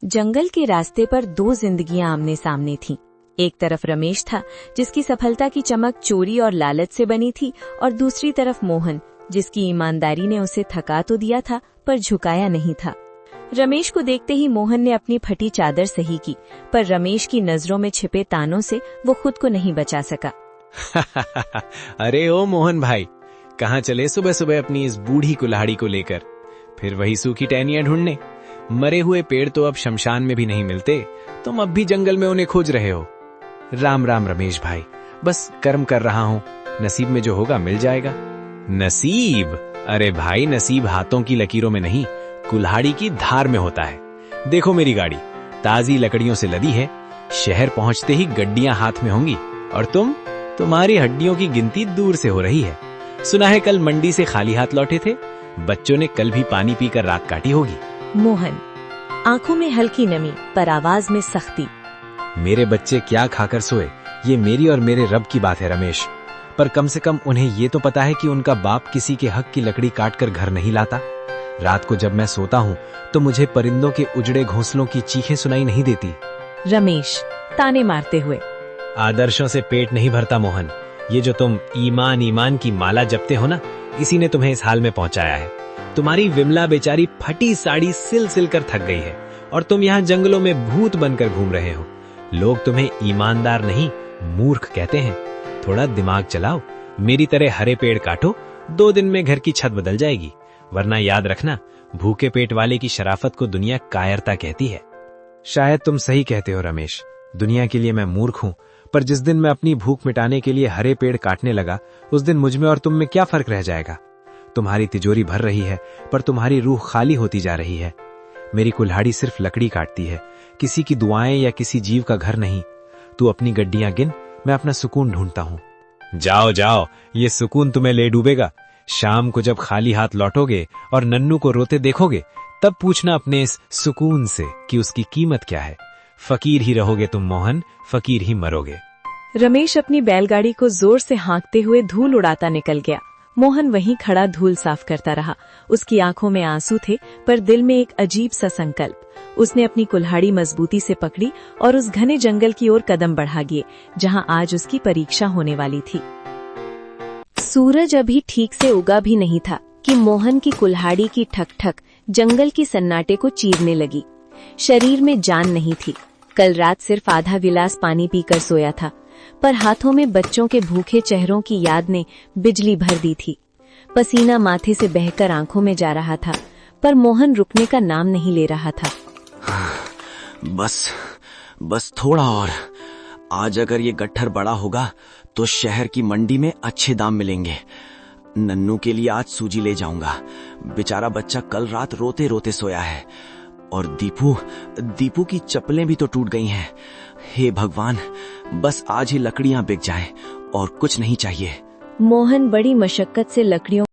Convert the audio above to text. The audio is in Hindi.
जंगल के रास्ते पर दो जिंदगियां आमने सामने थीं। एक तरफ रमेश था, जिसकी सफलता की चमक चोरी और लालच से बनी थी, और दूसरी तरफ मोहन, जिसकी ईमानदारी ने उसे थका तो दिया था पर झुकाया नहीं था। रमेश को देखते ही मोहन ने अपनी फटी चादर सही की, पर रमेश की नजरों में छिपे तानों से वो खुद को नहीं बचा सका। अरे ओ मोहन भाई, कहाँ चले सुबह सुबह अपनी इस बूढ़ी कुल्हाड़ी को लेकर? फिर वही सूखी टहनियां ढूंढने? मरे हुए पेड़ तो अब शमशान में भी नहीं मिलते, तुम अब भी जंगल में उन्हें खोज रहे हो। राम राम रमेश भाई, बस कर्म कर रहा हूँ, नसीब में जो होगा मिल जाएगा। नसीब? अरे भाई, नसीब हाथों की लकीरों में नहीं, कुल्हाड़ी की धार में होता है। देखो मेरी गाड़ी ताजी लकड़ियों से लदी है, शहर पहुंचते ही गड्डियां हाथ में होंगी, और तुम्हारी हड्डियों की गिनती दूर से हो रही है। सुना है कल मंडी से खाली हाथ लौटे थे, बच्चों ने कल भी पानी पीकर रात काटी होगी। मोहन, आंखों में हल्की नमी पर आवाज में सख्ती। मेरे बच्चे क्या खाकर सोए, ये मेरी और मेरे रब की बात है रमेश, पर कम से कम उन्हें ये तो पता है कि उनका बाप किसी के हक की लकड़ी काटकर घर नहीं लाता। रात को जब मैं सोता हूँ तो मुझे परिंदों के उजड़े घोंसलों की चीखें सुनाई नहीं देती। रमेश ताने मारते हुए। आदर्शों से पेट नहीं भरता मोहन, ये जो तुम ईमान ईमान की माला जपते हो ना, इसी ने तुम्हें इस हाल में पहुंचाया है। तुम्हारी विमला बेचारी फटी साड़ी सिल सिल कर थक गई है, और तुम यहाँ जंगलों में भूत बनकर घूम रहे हो। लोग तुम्हें ईमानदार नहीं, मूर्ख कहते हैं। थोड़ा दिमाग चलाओ, मेरी तरह हरे पेड़ काटो, 2 दिन में घर की छत बदल जाएगी। वरना याद रखना, भूखे पेट वाले की शराफत को दुनिया कायरता कहती है। शायद तुम सही कहते हो रमेश, दुनिया के लिए मैं मूर्ख हूँ, पर जिस दिन मैं अपनी भूख मिटाने के लिए हरे पेड़ काटने लगा, उस दिन मुझ में और तुम में क्या फर्क रह जाएगा? तुम्हारी तिजोरी भर रही है, पर तुम्हारी रूह खाली होती जा रही है। मेरी कुल्हाड़ी सिर्फ लकड़ी काटती है, किसी की दुआएं या किसी जीव का घर नहीं। तू अपनी गड्डियां गिन, मैं अपना सुकून ढूंढता हूँ। जाओ जाओ, ये सुकून तुम्हें ले डूबेगा। शाम को जब खाली हाथ लौटोगे और नन्नू को रोते देखोगे, तब पूछना अपने इस सुकून से कि उसकी कीमत क्या है। फकीर ही रहोगे तुम मोहन, फकीर ही मरोगे। रमेश अपनी बैलगाड़ी को जोर से हाँकते हुए धूल उड़ाता निकल गया। मोहन वहीं खड़ा धूल साफ करता रहा। उसकी आंखों में आंसू थे, पर दिल में एक अजीब सा संकल्प। उसने अपनी कुल्हाड़ी मजबूती से पकड़ी और उस घने जंगल की ओर कदम बढ़ा गए, जहां आज उसकी परीक्षा होने वाली थी। सूरज अभी ठीक से उगा भी नहीं था कि मोहन की कुल्हाड़ी की ठक ठक जंगल की सन्नाटे को चीरने लगी। शरीर में जान नहीं थी। कल रात सिर्फ आधा गिलास पानी पीकर सोया था, पर हाथों में बच्चों के भूखे चेहरों की याद ने बिजली भर दी थी। पसीना माथे से बहकर आंखों में जा रहा था, पर मोहन रुकने का नाम नहीं ले रहा था। बस थोड़ा और। आज अगर ये गट्ठर बड़ा होगा तो शहर की मंडी में अच्छे दाम मिलेंगे। नन्नू के लिए आज सूजी ले जाऊंगा। बेचारा बच्चा कल रात रोते रोते सोया है, और दीपू की चप्पलें भी तो टूट गई हैं। हे भगवान, बस आज ही लकड़ियां बिक जाएं और कुछ नहीं चाहिए। मोहन बड़ी मशक्कत से लकड़ियों